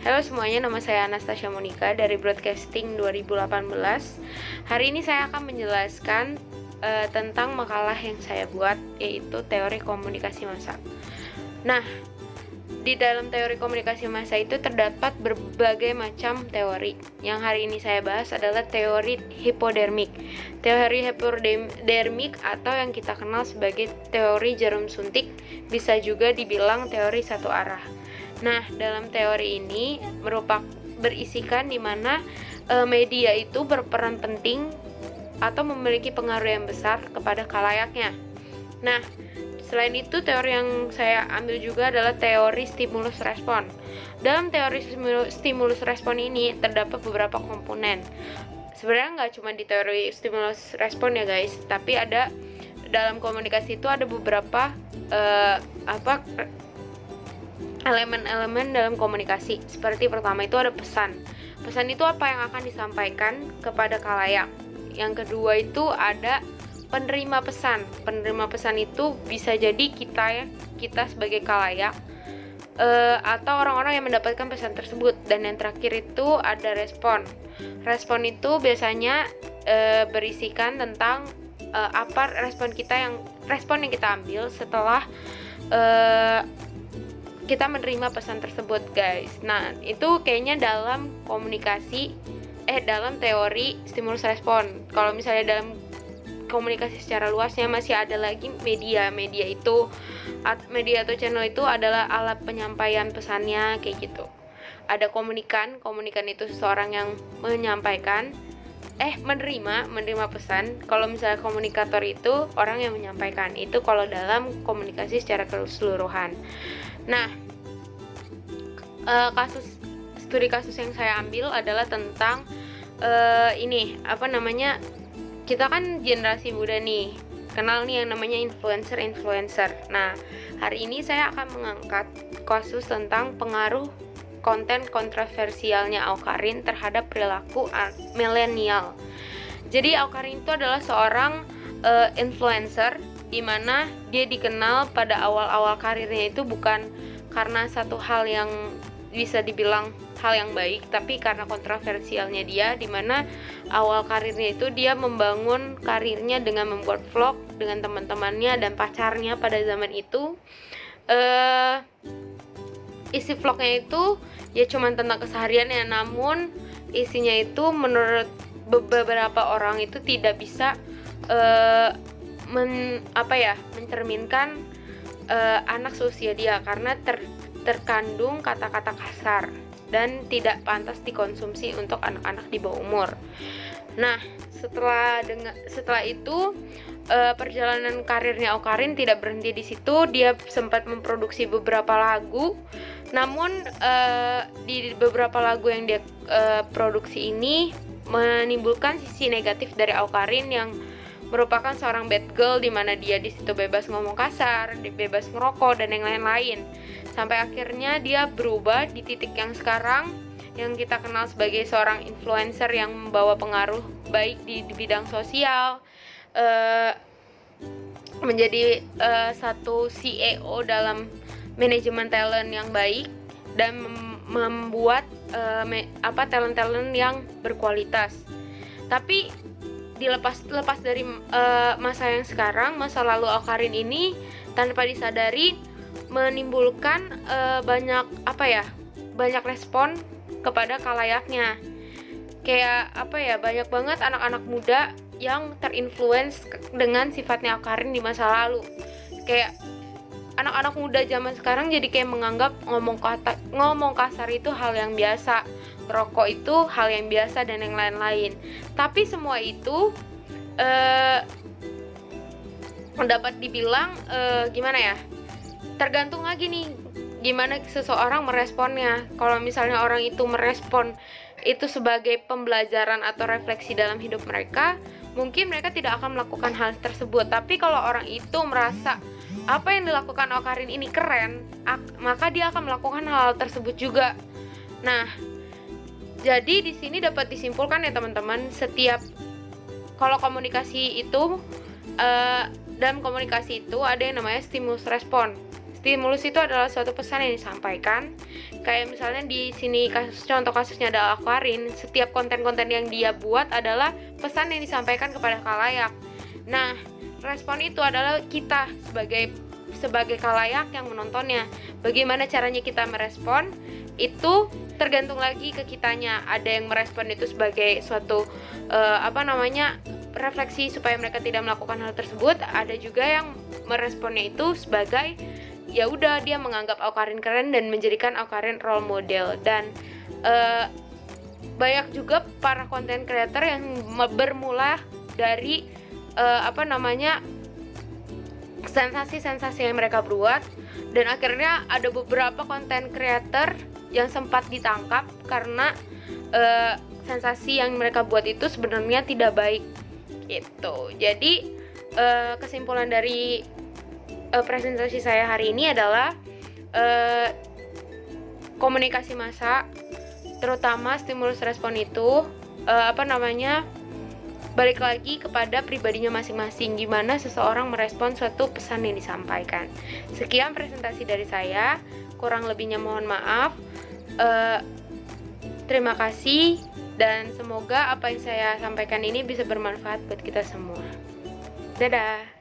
Halo semuanya, nama saya Anastasia Monica dari Broadcasting 2018. Hari ini saya akan menjelaskan tentang makalah yang saya buat, yaitu teori komunikasi massa. Nah, di dalam teori komunikasi massa itu terdapat berbagai macam teori. Yang hari ini saya bahas adalah teori hipodermik. Teori hipodermik atau yang kita kenal sebagai teori jarum suntik, bisa juga dibilang teori satu arah. Nah, dalam teori ini berisikan di mana media itu berperan penting atau memiliki pengaruh yang besar kepada khalayaknya. Nah, selain itu, teori yang saya ambil juga adalah teori stimulus respon. Dalam teori stimulus respon ini terdapat beberapa komponen. Sebenarnya nggak cuma di teori stimulus respon ya guys, tapi ada dalam komunikasi itu ada beberapa elemen-elemen dalam komunikasi. Seperti pertama itu ada pesan. Pesan itu apa yang akan disampaikan kepada khalayak. Yang kedua itu ada penerima pesan. Penerima pesan itu bisa jadi kita sebagai khalayak atau orang-orang yang mendapatkan pesan tersebut. Dan yang terakhir itu ada respon. Respon itu biasanya berisikan tentang apa respon yang kita ambil setelah kita menerima pesan tersebut, guys. Nah, itu kayaknya dalam dalam teori stimulus respon. Kalau misalnya dalam komunikasi secara luasnya masih ada lagi media atau channel itu adalah alat penyampaian pesannya, kayak gitu. Ada komunikan itu seseorang yang menerima pesan. Kalau misalnya komunikator itu orang yang menyampaikan. Itu kalau dalam komunikasi secara keseluruhan. Nah, studi kasus yang saya ambil adalah tentang kita kan generasi muda nih, kenal nih yang namanya influencer. Nah, hari ini saya akan mengangkat kasus tentang pengaruh konten kontroversialnya Awkarin terhadap perilaku milenial. Jadi Awkarin itu adalah seorang influencer di mana dia dikenal pada awal-awal karirnya itu bukan karena satu hal yang bisa dibilang hal yang baik, tapi karena kontroversialnya dia, di mana awal karirnya itu dia membangun karirnya dengan membuat vlog dengan teman-temannya dan pacarnya pada zaman itu. Isi vlognya itu ya cuma tentang kesehariannya, namun isinya itu menurut beberapa orang itu tidak bisa mencerminkan anak seusia dia, karena terkandung kata-kata kasar dan tidak pantas dikonsumsi untuk anak-anak di bawah umur. Nah, setelah itu perjalanan karirnya Awkarin tidak berhenti di situ. Dia sempat memproduksi beberapa lagu, namun di beberapa lagu yang dia produksi ini menimbulkan sisi negatif dari Awkarin yang merupakan seorang bad girl, di mana dia di situ bebas ngomong kasar, bebas ngerokok dan yang lain-lain. Sampai akhirnya dia berubah di titik yang sekarang yang kita kenal sebagai seorang influencer yang membawa pengaruh baik di bidang sosial, menjadi satu CEO dalam manajemen talent yang baik dan membuat talent-talent yang berkualitas. Tapi dilepas dari masa yang sekarang, masa lalu Awkarin ini tanpa disadari menimbulkan banyak respon kepada khalayaknya. Kayak banyak banget anak-anak muda yang terinfluence dengan sifatnya Awkarin di masa lalu. Kayak anak-anak muda zaman sekarang jadi kayak menganggap ngomong kasar itu hal yang biasa, rokok itu hal yang biasa dan yang lain-lain. Tapi semua itu dapat dibilang tergantung lagi nih gimana seseorang meresponnya. Kalau misalnya orang itu merespon itu sebagai pembelajaran atau refleksi dalam hidup mereka, mungkin mereka tidak akan melakukan hal tersebut. Tapi kalau orang itu merasa apa yang dilakukan Awkarin ini keren, maka dia akan melakukan hal tersebut juga. Nah, jadi di sini dapat disimpulkan ya teman-teman, kalau komunikasi itu dalam komunikasi itu ada yang namanya stimulus respon. Stimulus itu adalah suatu pesan yang disampaikan. Kayak misalnya di sini contoh kasusnya ada Aquarin, setiap konten-konten yang dia buat adalah pesan yang disampaikan kepada khalayak. Nah, respon itu adalah kita sebagai khalayak yang menontonnya. Bagaimana caranya kita merespon? Itu tergantung lagi ke kitanya. Ada yang merespon itu sebagai suatu refleksi supaya mereka tidak melakukan hal tersebut. Ada juga yang meresponnya itu sebagai ya udah, dia menganggap Awkarin keren dan menjadikan Awkarin role model. Dan banyak juga para content creator yang bermula dari sensasi-sensasi yang mereka buat, dan akhirnya ada beberapa content creator yang sempat ditangkap karena sensasi yang mereka buat itu sebenarnya tidak baik gitu. Jadi kesimpulan dari presentasi saya hari ini adalah komunikasi massa, terutama stimulus respon itu balik lagi kepada pribadinya masing-masing, gimana seseorang merespon suatu pesan yang disampaikan. Sekian presentasi dari saya, kurang lebihnya mohon maaf. Terima kasih, dan semoga apa yang saya sampaikan ini bisa bermanfaat buat kita semua. Dadah.